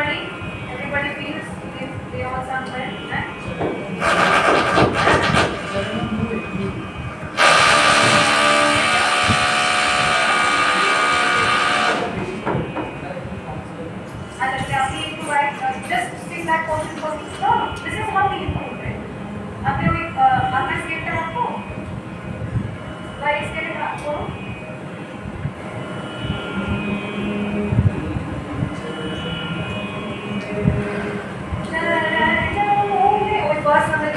everybody feels they all sound well. Just stick that portion for me. No, this is how we improve it. आपने वो आपने script है आपको? भाई इसके लिए आपको वो बस हमें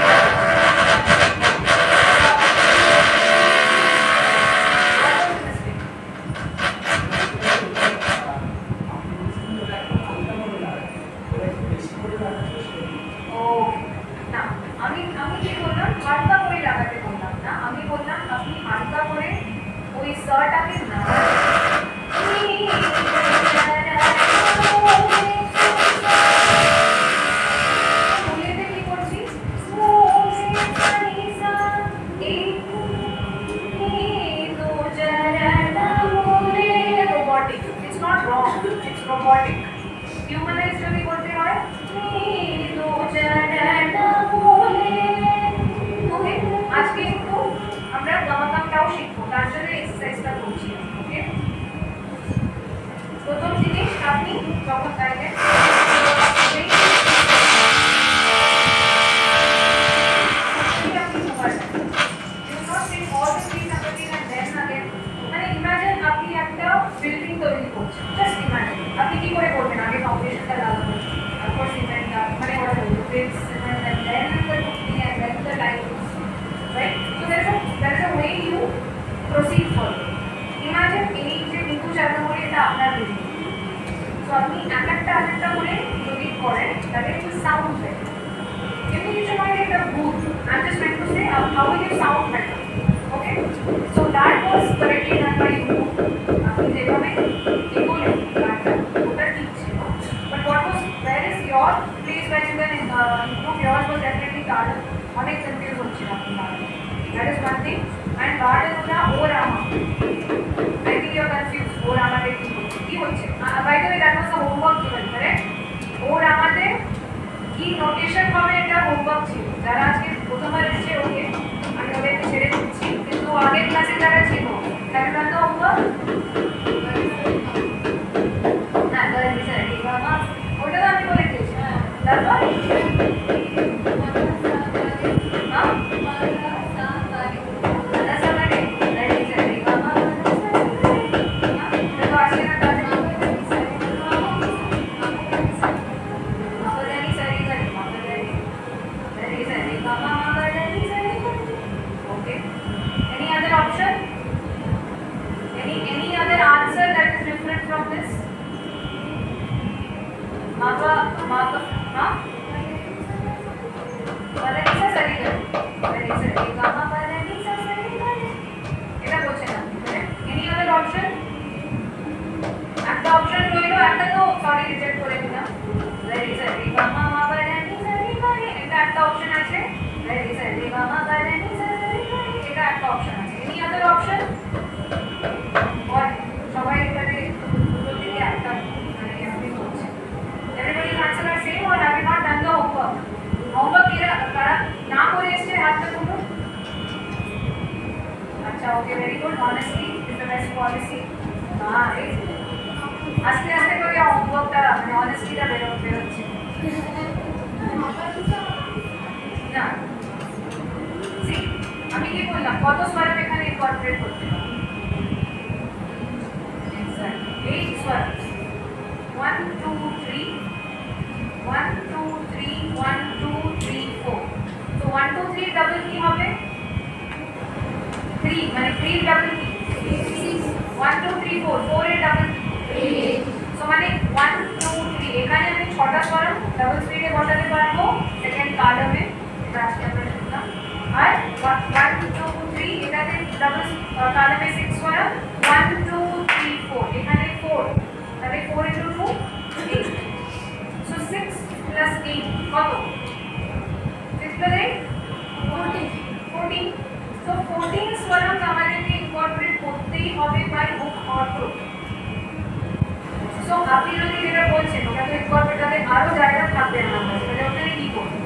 So, आपने जो বলছে তোমরা তো ইনকর্পোরেটারে আরো জায়গা থাকবে না তাহলে ওখানে কি করবে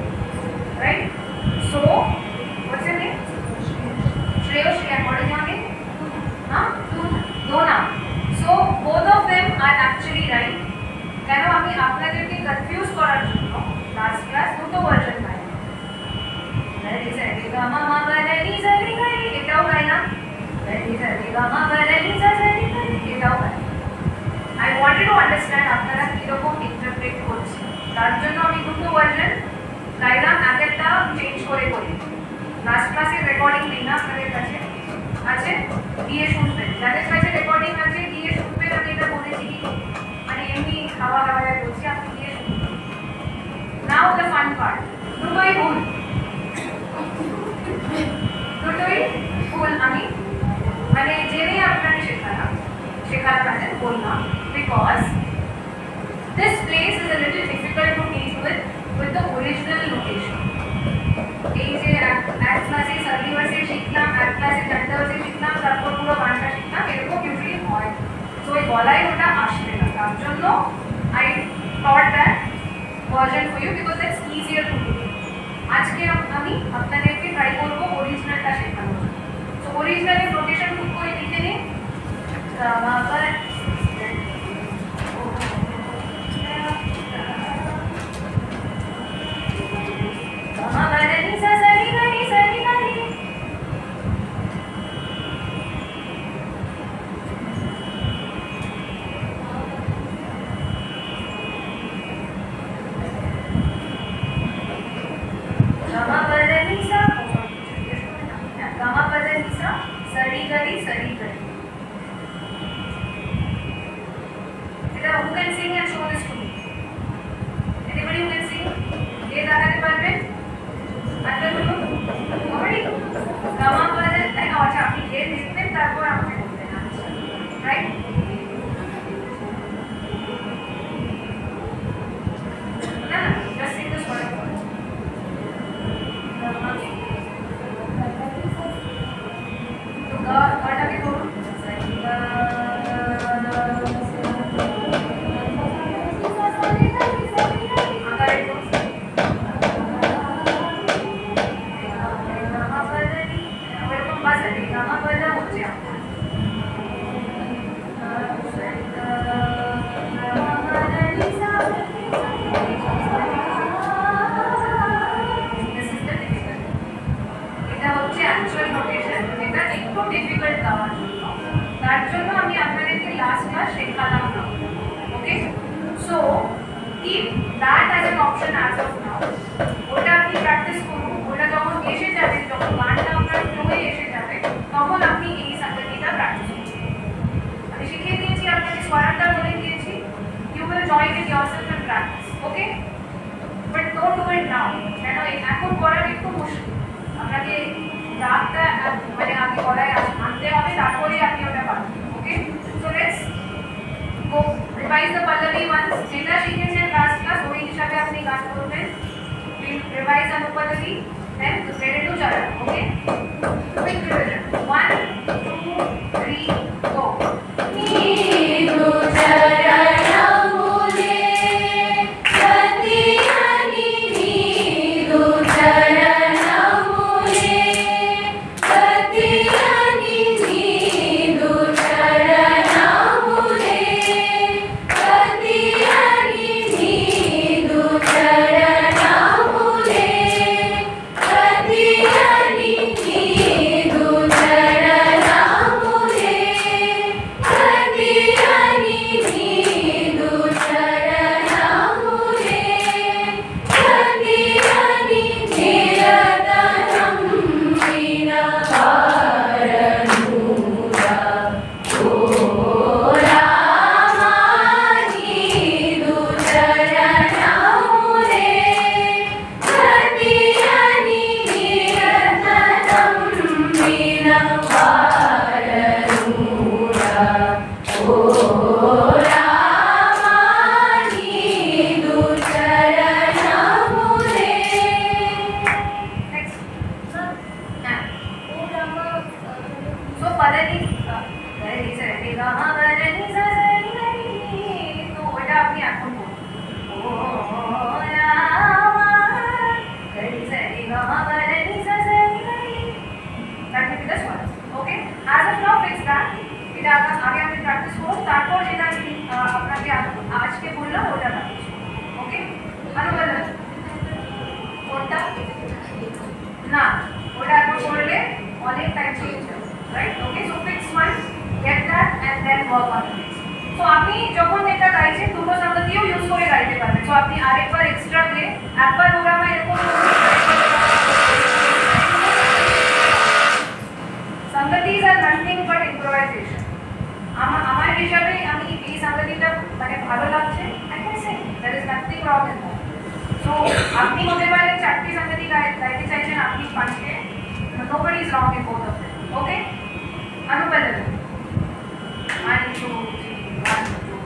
right so what's your name Shreyoshi and what is your name Dona so both of them are actually right কেন আমি আপনাদেরকে কনফিউজ করার জন্য লাস্ট ক্লাস দুটো ভার্সন গাই রেডি সেটি গামা মা রেডি সেটি গাই এটাও গাই না রেডি সেটি গামা রেডি সেটি গাই এটাও গাই I wanted to understand আপনারা কি রকম ইন্টারপ্রেট করছেন তার জন্য আমি দুটো ভার্সন গাইলাম একটা চেঞ্জ করে লাস্ট ক্লাসের রেকর্ডিং নেই না আপনাদের কাছে আছে গিয়ে শুনবেন যাদের কাছে রেকর্ডিং আছে গিয়ে শুনবেন আমি এটা বলেছি কি মানে এমনি খাওয়া দাওয়া করছি আপনি গিয়ে শুনবেন নাও দ্য ফান পার্ট দুটোই ভুল আমি মানে জেনে আপনাকে শেখাতে বললাম because this place is a little difficult to deal with the original notation এই যে এক ক্লাসে সার্লি ভার্সে শিখলাম এক ক্লাসে জানতে ভার্সে শিখলাম তারপর পুরো গানটা শিখলাম এরকম ইউজুয়ালি হয় সো এই গলায় ওটা আসবে না তার জন্য I thought that version for you because that's easier to do আজকে আমি আপনাদেরকে ট্রাই করবো অরিজিনালটা শেখানোর জন্য সো অরিজিনালের নোটেশন খুব করে লিখে নিন Yeah. আজকে বললাম ওটা না, ওকে? অনুবলন কোনটা না, ওটা একবার করলে অনেক টাইম চেঞ্জ হবে, right? Okay, so fix one, get that and then work on it. So আপনি যখন এটা গাইছেন দুটো সংগতিও ইউজ করে গাইতে পারবেন। সো আপনি আরেকবার এক্সট্রা প্লে একবার ওরামা এরকম সংগতিজ আর নাথিং বাট ইম্প্রোভাইজেশন। আমার হিসাবে আমি এই সংগতিটা মানে ভালো লাগছে, I can say there is nothing wrong in that. So আপনি হতে পারেন চারটি সংগতি গাইতে চাইছেন, আপনি পাঁচটি, nobody is wrong in both of them, okay? অনুপলন 1 2 3 1 2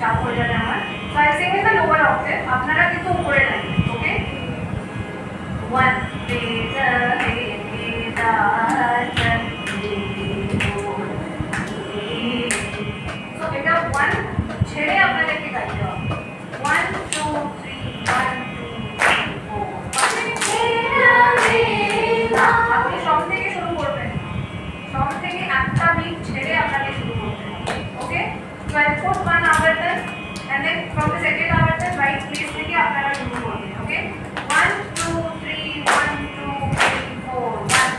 চাপ হয়ে যাবে আমার। So I sing in the lower octave, আপনারা কিন্তু উপরে গাইবেন, ওকে? 1 রে রে রে দা রে। সো এটা 1 ছেড়ে আপনাদেরকে গাইতে হবে। 1 2 3 1 2 3 4 আপনি সব থেকে শুরু করবেন, সব থেকে একটা বিট ছেড়ে আপনাকে শুরু করতে হবে, ওকে? So I'll put one avartan and then from the second avartan right place থেকে আপনারা শুরু করবেন, okay? 1 2 3 1 2 3 4 1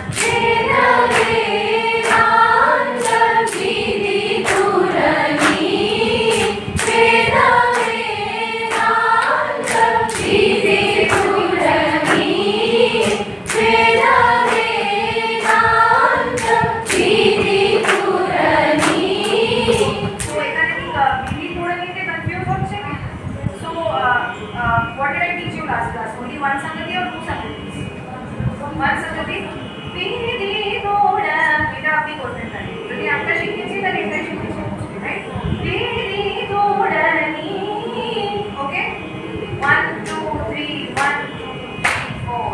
what did I teach you last class? Only one sangati or two sangatis? One sangati. Pidi thoda. এটা আপনি করবেন না। যদি আমরা শিখেছি তাহলে এটাই শিখেছি, right? Pidi thoda ni. Okay? 1 2 3 1 2 3 4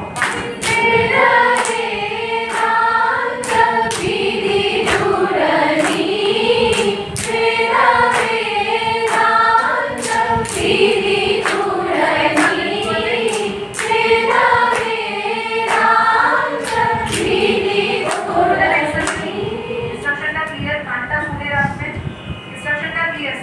Instruction clear,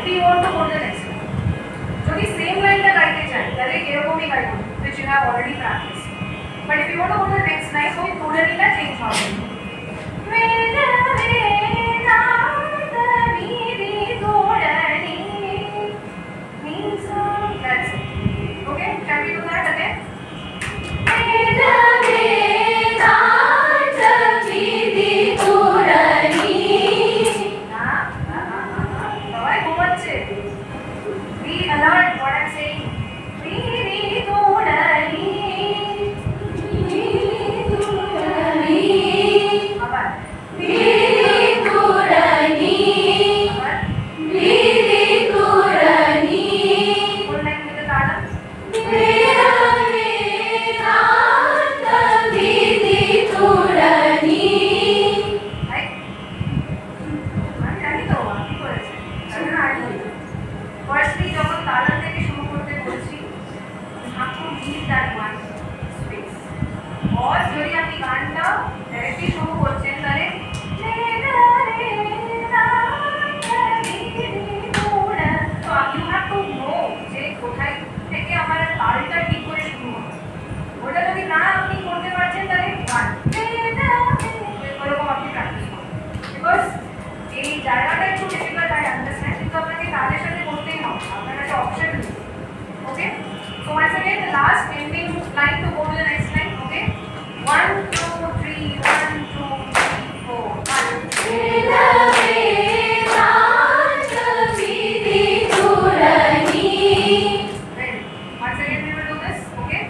we want to go to the next line. যদি সেম লাইনটা গাইতে চাই তাহলে এরকমই গাইবো, which you have already practiced. But if you want to go to the next line, so tonality change হবে. That's it. Okay, can we do that again? Be alert what I'm saying. Firstly, যখন তালার থেকে শুরু করতে বলছি, have to leave that one space. और যদি আপনি গানটা ডাইরেক্টলি শুরু করছেন তাহলে so you have to know যে কোথায় থেকে আমার তালটা ঠিক করে শুরু হবে। ওটা যদি না আপনি করতে পারছেন তাহলে গান এরকম আপনি প্র্যাকটিস করুন। বিকজ এই জায়গাটা একটু ডিফিকাল্ট আই আন্ডারস্ট্যান্ড, কিন্তু আপনাকে তাদের সাথে করতেই হবে, আপনার কাছে অপশন নেই। ওকে, so once again the last ending line to go to the next line. Okay, 1 2 3 1 2 3 4 once again we will do this. Okay,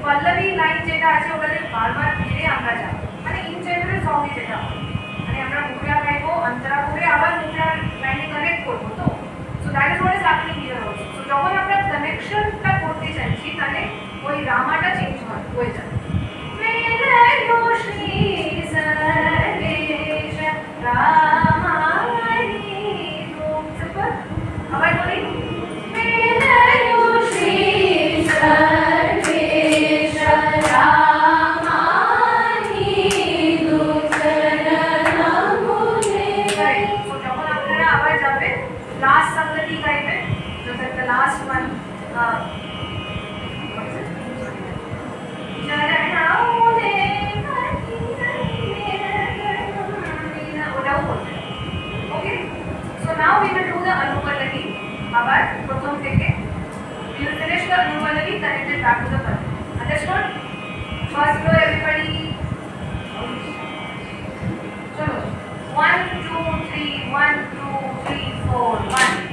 pallavi line যেটা আছে ওটাতে বারবার ফিরে আমরা যাব, মানে ইন জেনারেল সঙ্গে যেটা মানে আমরা মুখরা গাইবো অন্তরা করে আবার মুখরা লাইনে কানেক্ট করবো। তো so that is what is happening here also. So যখন আমরা কানেকশনটা করতে চাইছি তাহলে ওই রামাটা চেঞ্জ হয়ে যাবে। আবার বলি last संगति गाइबे, जो the last one okay. So now we will do the Anupallavi. আবার প্রথম থেকে we will finish the Anupallavi connected back to the Pallavi. Understood? First flow everybody. चलो 1 2 3 1 2 3 4 1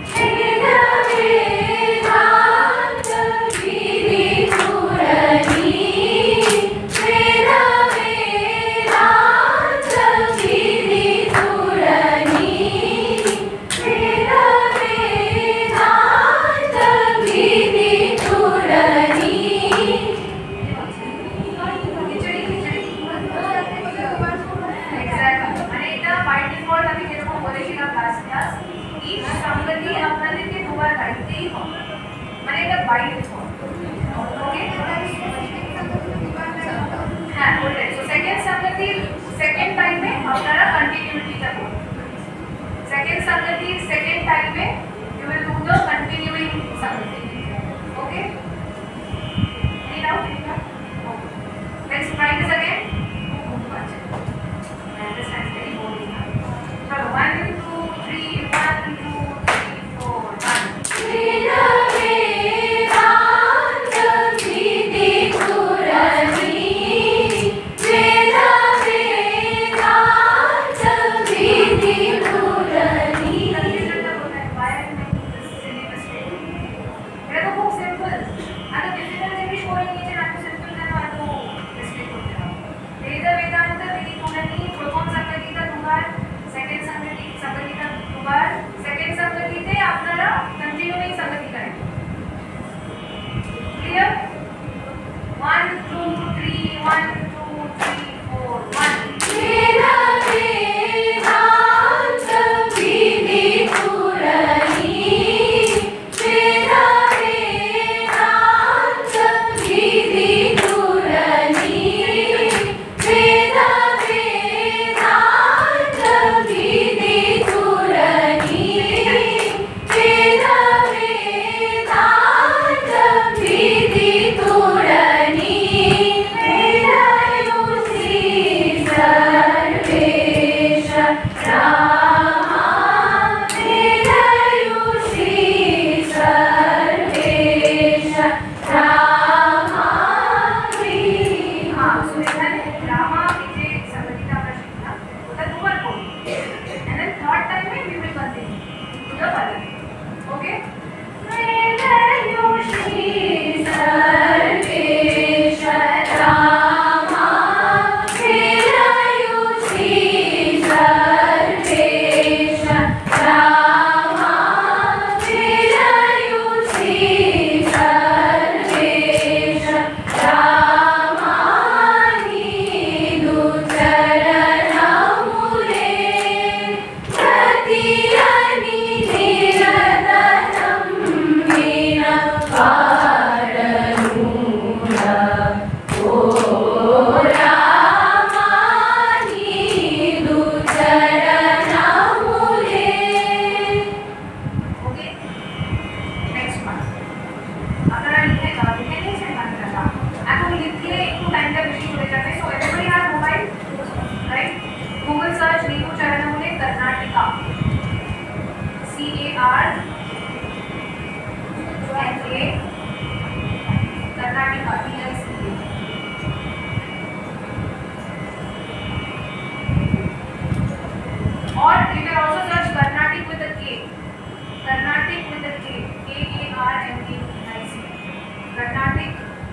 कर्नाटिक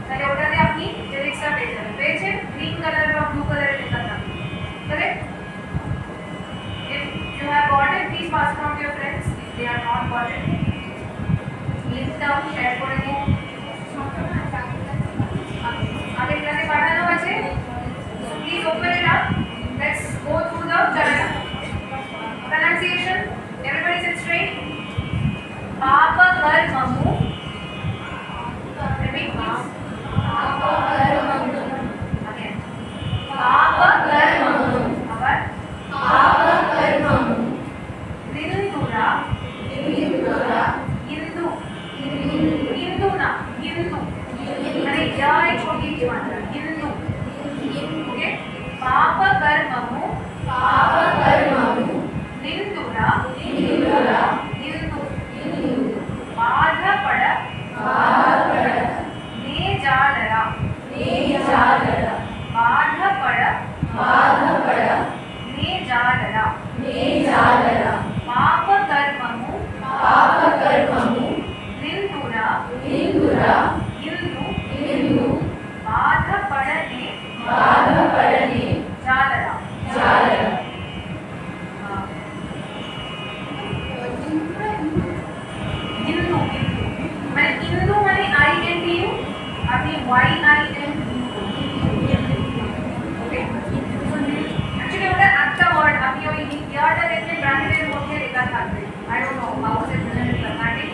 पहले उठा दे आप আমি লিরিক্সটা পেয়ে যাবেন। পেয়েছেন? গ্রিন কালার বা ব্লু কালারে লেখা থাকবে, correct? If you have got it, please pass it on to your friends. If they are not got it, লিংকটা শেয়ার করে দিন। আগের ক্লাসে পাঠানো আছে, so please open it up. Let's go through the Kannada pronunciation. Everybody sit straight. Papa kar mamu. Repeat please. Papa kar mamu. Again. Papa kar mamu. Agar. Papa kar mamu. Nindura. Nindura. Hindu. Hindu na. Hindu. अरे यार एक छोटी सी मात्रा Hindu, okay? पापा कर ममु, पापा कर ममु, निंदुरा, निंदुरा, हिंदू, हिंदू, बाधा पड़, बाधा पड़, ने जालरा, बाधा पड़, बाधा पड़, ने जालरा, पापा कर ममु, निंदुरा, निंदुरा, हिंदू, हिंदू, बाधा पड़ने, जालरा, हिंदू, मैंने हिंदू मैंने INDU, अभी YINDU, ओके? एक्चुअली उधर अच्छा वर्ड अभी वो याद है लेकिन ब्रैकेट में होते लिखा था, I don't know how to present it dramatic.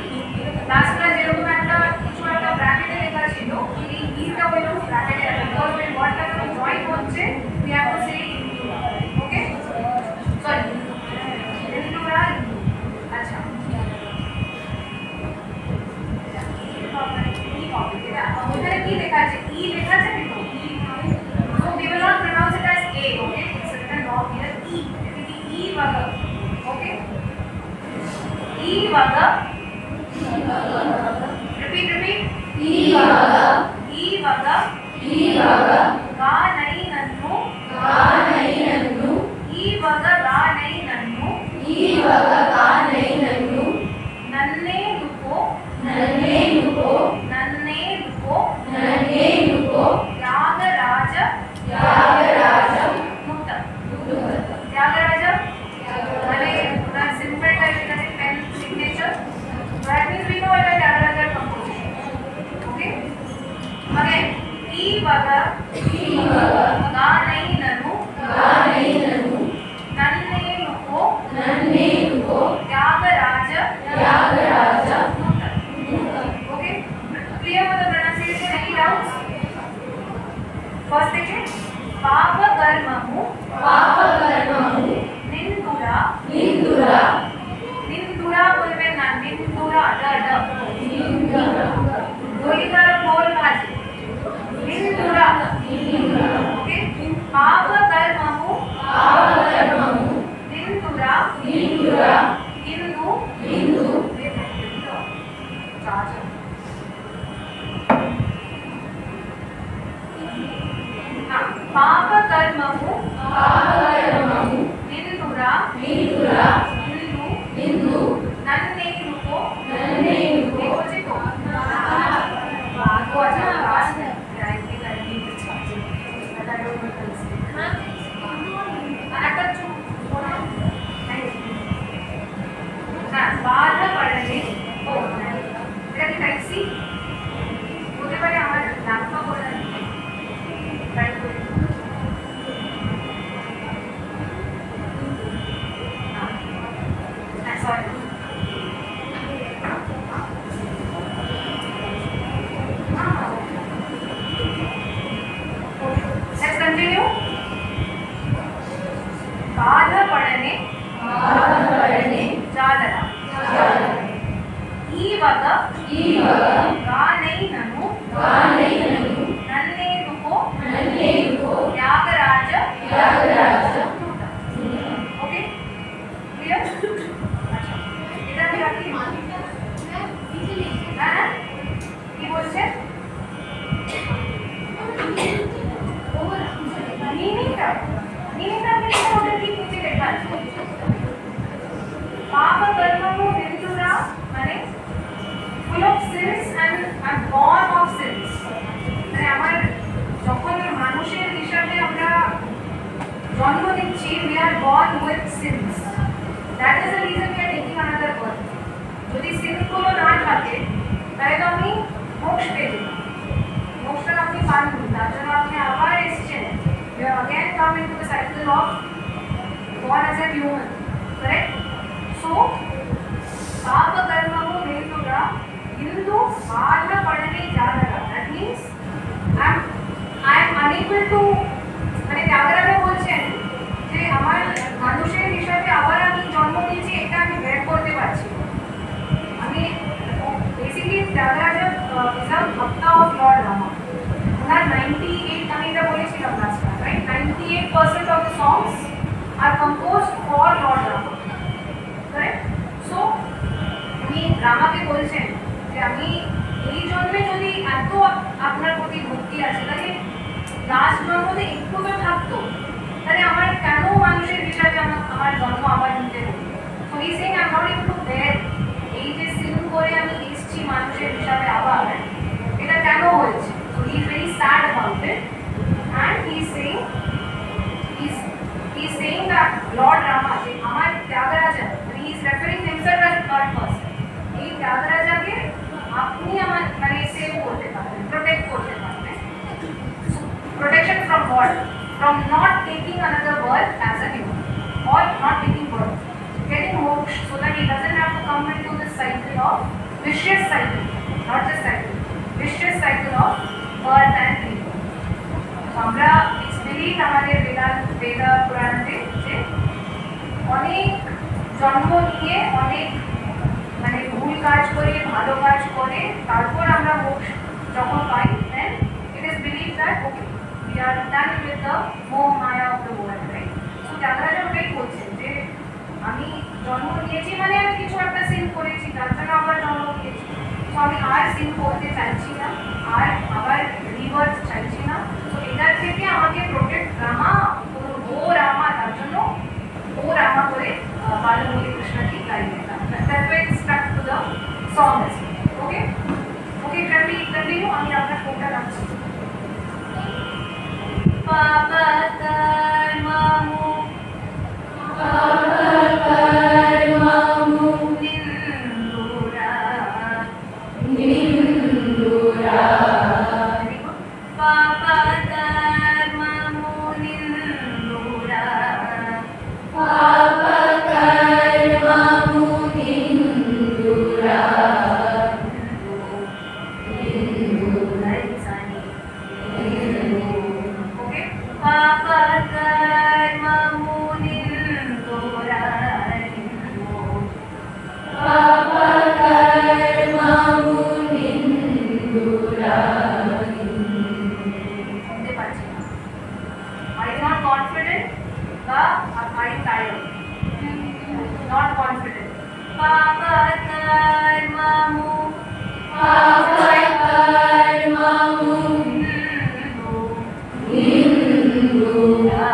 Last class যেরকম একটা কিছু একটা ব্র্যাকেটে লেখা ছিল, এই ইটা হলো ব্র্যাকেটে বিকজ when ওয়ার্ডটা যখন জয়েন হচ্ছে we have to say indura, okay? Sorry indura, আচ্ছা ওখানে কি লেখা আছে? ই লেখা আছে কিন্তু so we will not pronounce it as a, okay? It's written wrong here. E, e vaga, okay? E vaga. Repeat, repeat. E vaga, ga nahi nannu, E vaga ga nahi nannu, nanne luko, Tyagaraja, mutta, Tyagaraja, अरे पूरा simple type का pen signature, that means we know it as Tyagaraja composition, okay? Again, E vaga, ga nahi nannu, nanne luko, Tyagaraja, mutta, okay? Clear with the pronunciation? Any doubts? First thing, Papa kar mamu, Nindura, निंदुरा बोलबे ना, निंदुरा ड दोईकार बोल भाजी निंदुरा, okay? पापा कर ममु, निंदुरा, हिंदू, पापा कर ममु, निंदुरा, हिंदू, नन्ने लुको, देखो जी तो अच्छा पास है राइट करनी चाहिए, बता दो हाँ अटक चुप नहीं हाँ बाधा पड़ने ओ मेरा की टाइप सी मुझे पहले हमारे लैपटॉप हो रहा है राइट sorry. Let's continue. बाधा पड़ने, जालरा, ई वगा, गा नहीं ननु, नन्ने लुको, त्यागराज, ओके? क्लियर? इधर भी आती है हाँ কি বলছে মিনিংটা কিন্তু ওটা ঠিক নিচে লেখা আছে পাপ কর্মমু নিন্দুরা মানে full of sins and born of sins মানে আমার যখন মানুষের হিসাবে আমরা জন্ম নিচ্ছি, we are born with sins. That is the reason we are taking another birth. যদি সিনগুলো না থাকে তাহলে তো আপনি মোক্ষ পেয়ে যেতেন, মোক্ষটা আপনি পাননি, তার জন্য আপনি আবার এসছেন। You have again come into the cycle of born as a human, correct? So पाप कर्मों में तो क्या हिंदू बाला पढ़ने जा रहा, that means I am unable to মানে त्यागराजा বলছেন যে আমার মানুষের হিসাবে আবার আমি জন্ম নিয়েছি, এটা আমি বের করতে পারছি। আমি basically Tyagaraja is a bhakta of Lord Rama. ওনার 98 আমি এটা বলেছিলাম last time, right? 98% of the songs are composed for Lord Rama, correct? So উনি রামাকে বলছেন যে আমি এই জন্মে যদি এত আপনার প্রতি ভক্তি আছে, তাহলে লাস্ট জন্মতে একটু তো থাকতো, তাহলে আমার কেন মানুষের হিসাবে আমার জন্ম আবার নিতে হবে? So he saying I am not able to bear, এই যে সিন করে আমি এসেছি মানুষের হিসাবে আবার, এটা কেন হয়েছে? So he is very sad about it and he is saying that Lord Rama যে আমার Tyagaraja, he is referring himself as third person, এই त्यागराजाকে আপনি আমার মানে সেভ করতে পারবেন, প্রোটেক্ট করতে পারবেন। Protection from what? From not taking another birth as a human, or not taking birth, getting moksha, so that he doesn't have to come into this cycle of vicious cycle, not just cycle, vicious cycle of birth and rebirth. So আমরা experience আমাদের বেদা পুরাণে যে অনেক জন্ম নিয়ে অনেক মানে ভুল কাজ করে ভালো কাজ করে তারপর আমরা মোক্ষ যখন পাই, then it is believed that okay, we are done with the moh maya of the world, right? So Tyagaraja ওটাই বলছেন যে আমি জন্ম নিয়েছি মানে আমি কিছু একটা সিন করেছি, তার জন্য আবার জন্ম নিয়েছি। তো আমি আর সিন করতে চাইছি না, আর আবার রিভার্স চাইছি না। তো এটার থেকে আমাকে প্রোটেক্ট রামা, ও রামা, তার জন্য ও রামা করে বালমুরলি Krishnaji গাইলেন। That's why it's stuck to the song as well. Okay? Okay, can we continue? আমি আপনার ফোনটা রাখছি। Papa karmamu nindura Papa karmamu nindura Papa karmamu nindura Papa karmamu nindura Papa karmamu nindura শুনতে পাচ্ছি না। Are you not confident? Are you tired? Not confident. Papa karmamu Papa karmamu nindura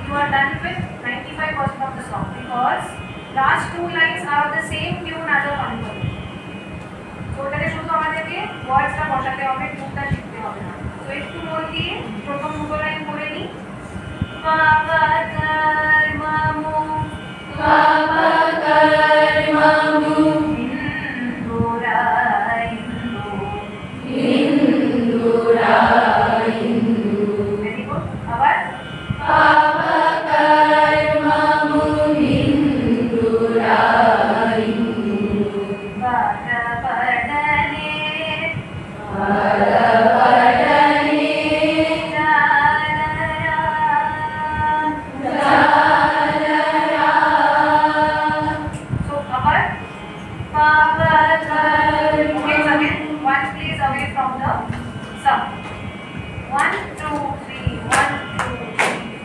you are done with 95% of the song, because last two lines are the same tune as a funny. So ওটাকে শুধু আমাদেরকে ওয়ার্ডসটা বসাতে হবে, টিউনটা শিখতে হবে না। তো একটু মন দিয়ে প্রথম দুটো লাইন পড়ে নিই। Papa karmamu Papa karmamu nindura nindura very good. আবার Papa karmamu nindura Pada padane So Papa okay, again one place away from the sum. 1 2 3 1 2 3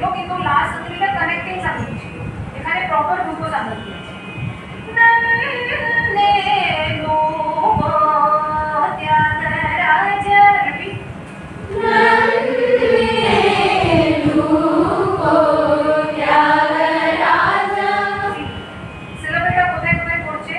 ছিল, কিন্তু লাস্ট সাংগতিটা কানেক্টিং সাংগতি ছিল, এখানে প্রপার দুটো সাংগতি আছে। সিলেবাসটা কোথায় কোথায় পড়ছে?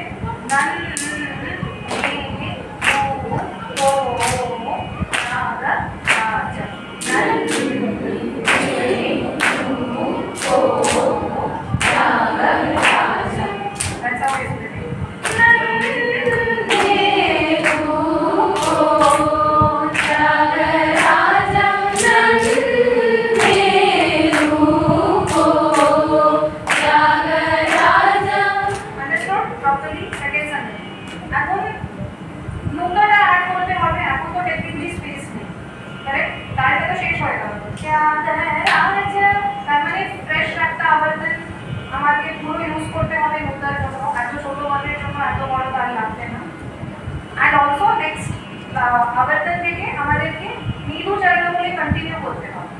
आवर्तन থেকে আমাদেরকে মৃদু চরণগুলি কন্টিনিউ করতে হবে।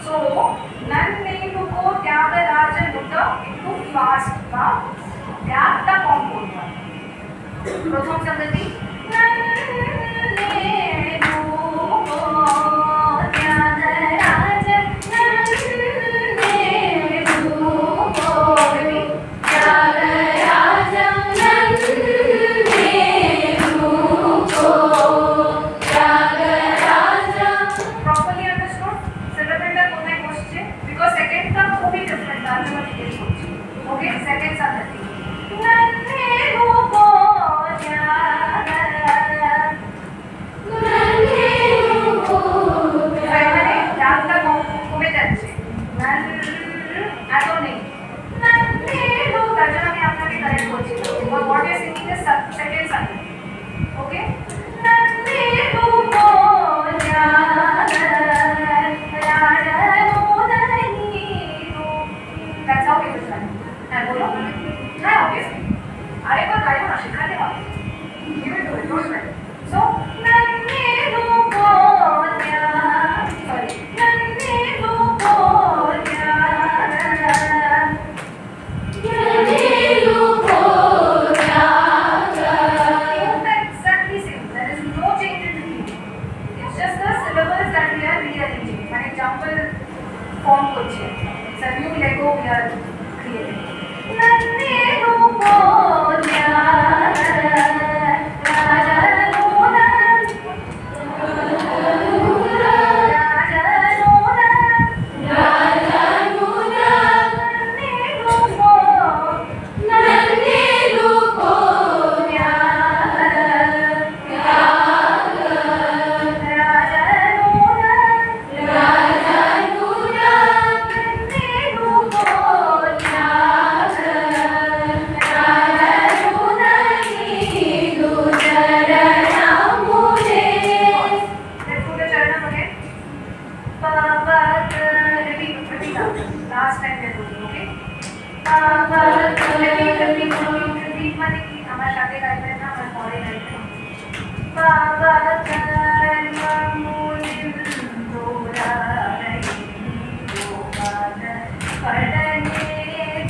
সো নন্দেনু কো ত্যাগরাজ নুত একটু ফাস্ট বা ব্যাপটা কম করতে হবে। প্রথম সংগতি নন্দেনু কো ত্যাগরাজ নন্দেনু কো ত্যাগরাজ Okay, second संगति नन्हेनु को এখানে ডাকটা কমে যাচ্ছে, এত নেই নন্হেनु, তার জন্য আমি আপনাকে কারেক্ট করছি। what is singing is second संगति, okay, नन्हेनु को that's how it is done. হ্যাঁ বলো। হ্যাঁ obviously আরেকবার গাইবো না, শেখাতে হবে। give it to it, don't sweat. so নন্দেনু co নন্দেনু co exactly same. There is no change in the theme. It's just the syllables that we are rearranging. মানে jumble form করছি। It's a new Lego we are creating. नन्हेनु को last time we are doing, okay? repeat মানে কি আমার সাথে গাইবেন না, আমার পরে গাইবেন। বাবা কর্মমূলিম দোরাই দোবাদ পড়নে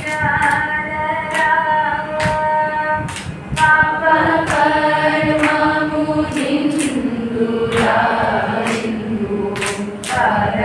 জানরা বাবা কর্মমূলিম দোরাই দোবাদ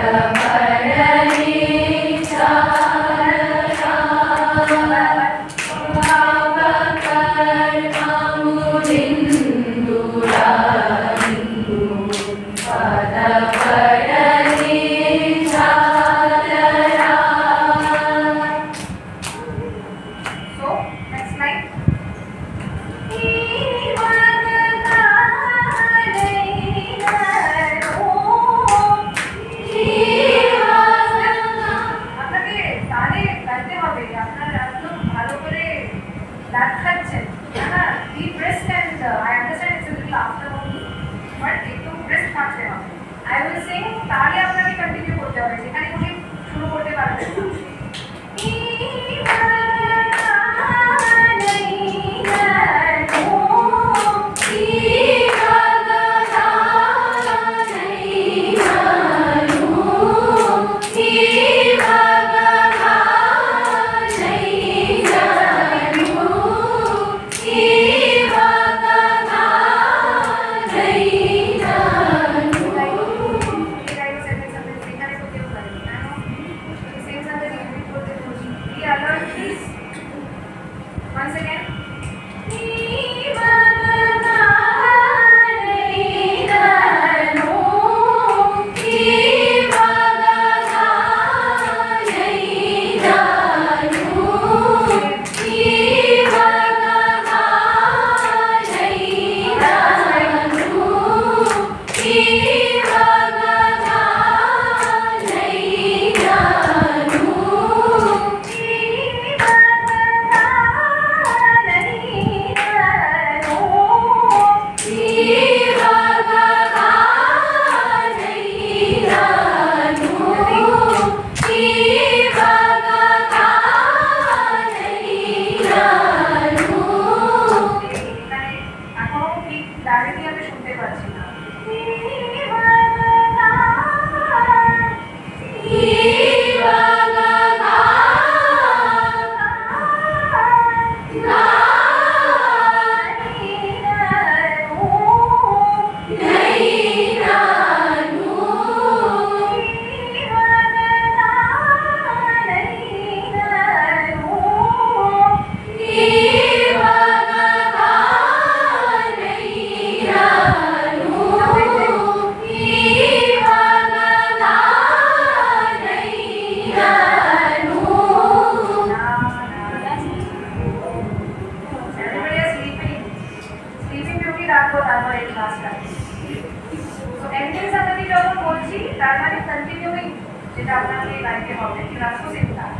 দিয়ে গাইতে হবে। You have to sing that.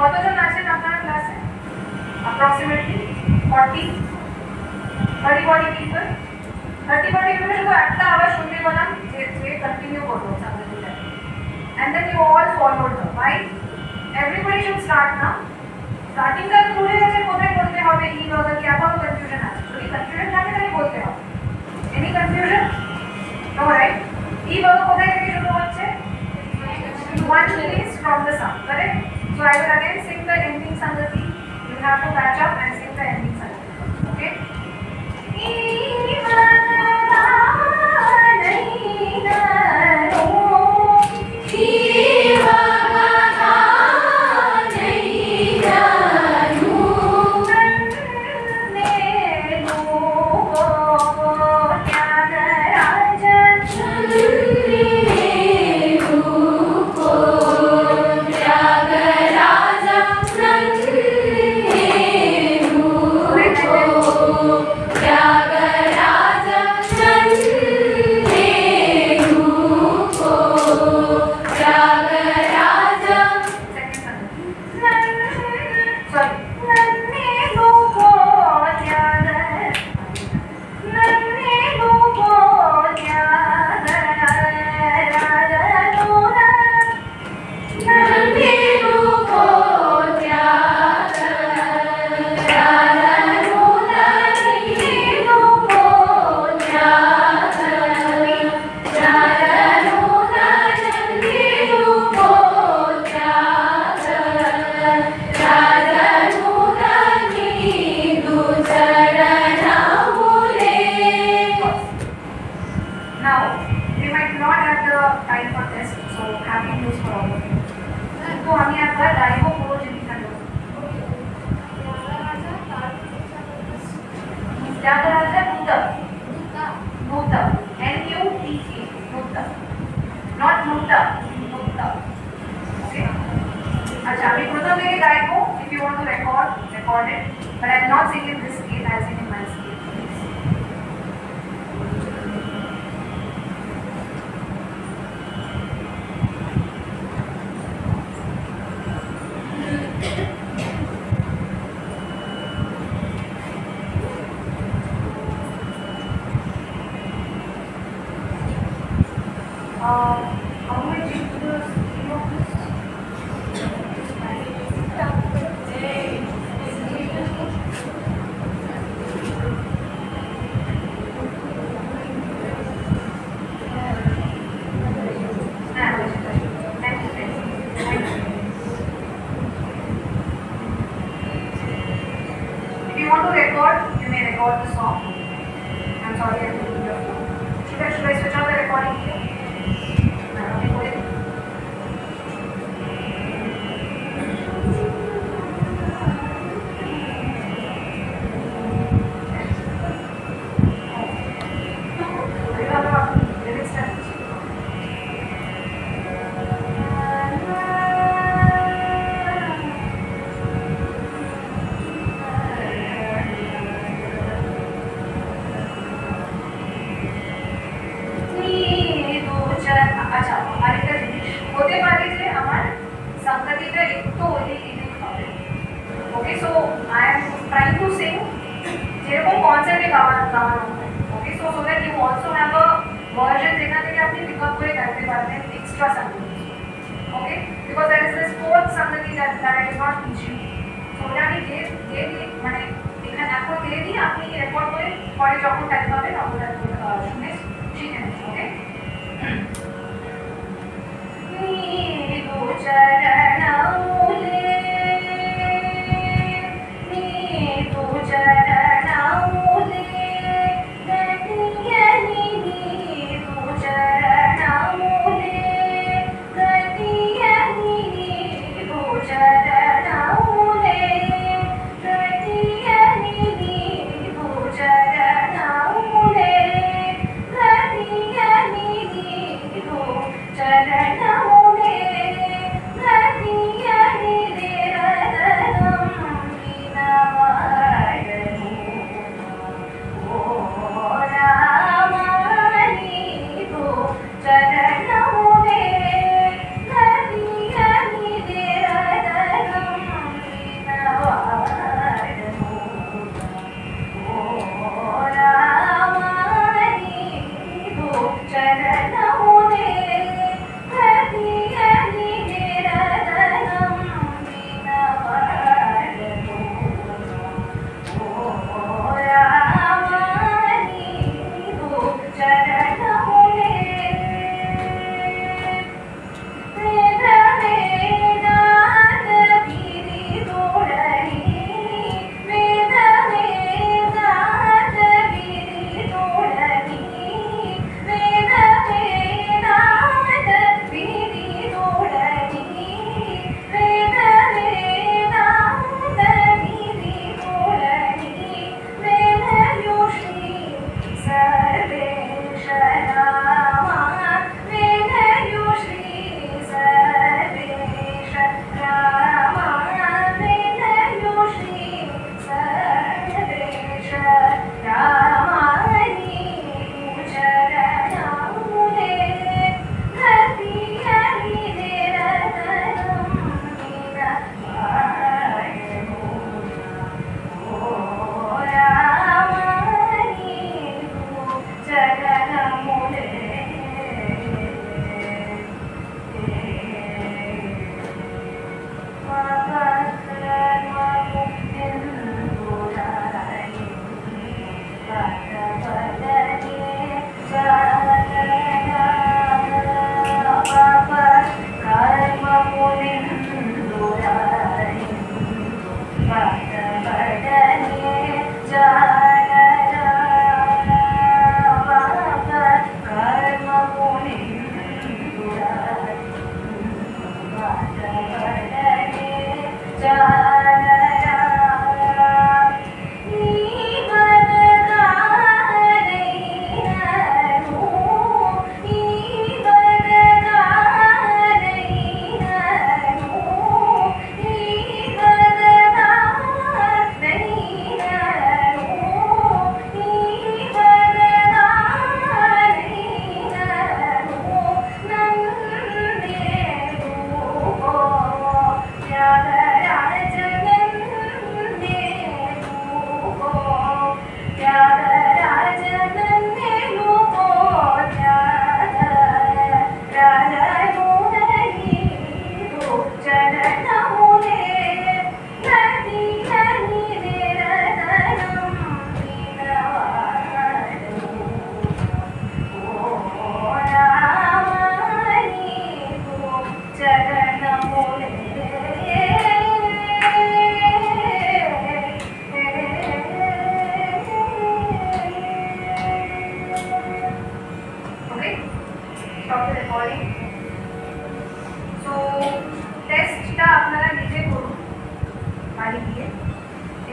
কতজন আছেন আপনার ক্লাসে? Approximately 40 people. 30-40 people শুধু একটা আবার শুনতে বললাম যে কন্টিনিউ করবো সাংগীতিটা। And then you all followed her, right? Everybody should start now. Starting का भूले गए कोথায় বলতে হবে ই লগ কি এত কনফিউশন আছে। যদি কনফিউশন থাকে তাহলে বলতে হবে। Any confusion? No, right? ই লগ কোথায় থেকে শুরু হচ্ছে? One is from the sound, correct? So I will again sing the ending sangati. You have to catch up and sing the ending sangati. Okay?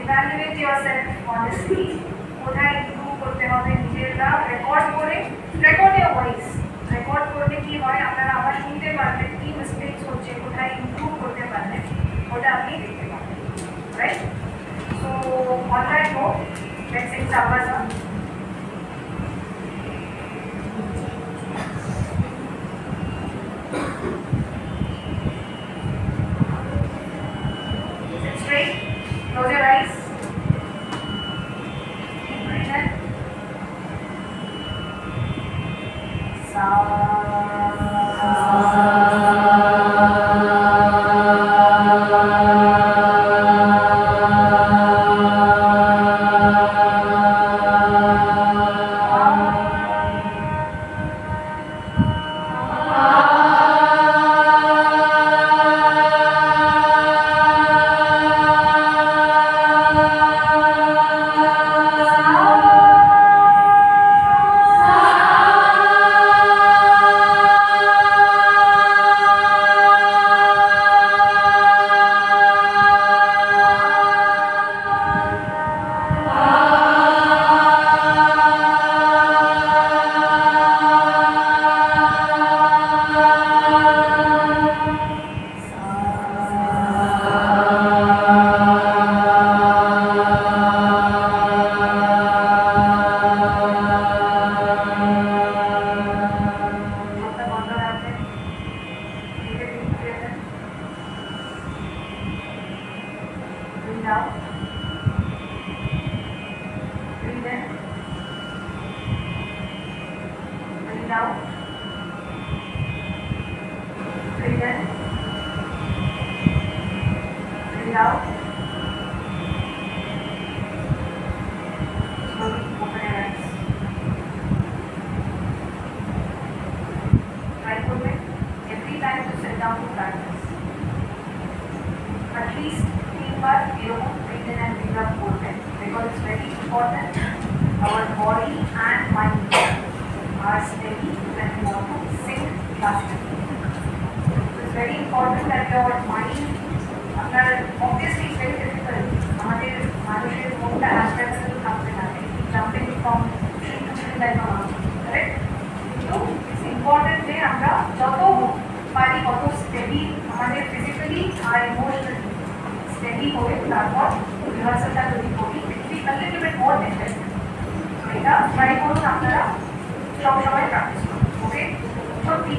evaluate yourself honestly কোথায় improve করতে হবে নিজেরা record করে record your voice record করলে কি হয় আপনারা আবার শুনতে পারবেন কি মিস্টেকস হচ্ছে কোথায় ইমপ্রুভ করতে পারবেন ওটা আপনি দেখতে পাবেন right so on that note let's sing Sabasa straight close your eyes Breathe out. Breathe in. Breathe out. Breathe in. Breathe out. Slowly open your eyes. Try to make every time to sit down to practice. At least but you don't breathe in and breathe out both times because it's very important. Our body and mind are steady when we want to sing classically. So it's very important that your mind, obviously it's very difficult. আমাদের মানুষের মনটা আস্তে থাকতে থাকে jumping from tree to tree like a mountain, correct? So it's important যে আমরা যত পারি তত steady আমাদের physically আর emotionally steady होए तारপর রিহার্সালটা যদি করি একটু a little bit more difficult এটা ট্রাই করুন আপনারা সব সময় প্র্যাকটিস করুন ওকে সত্যি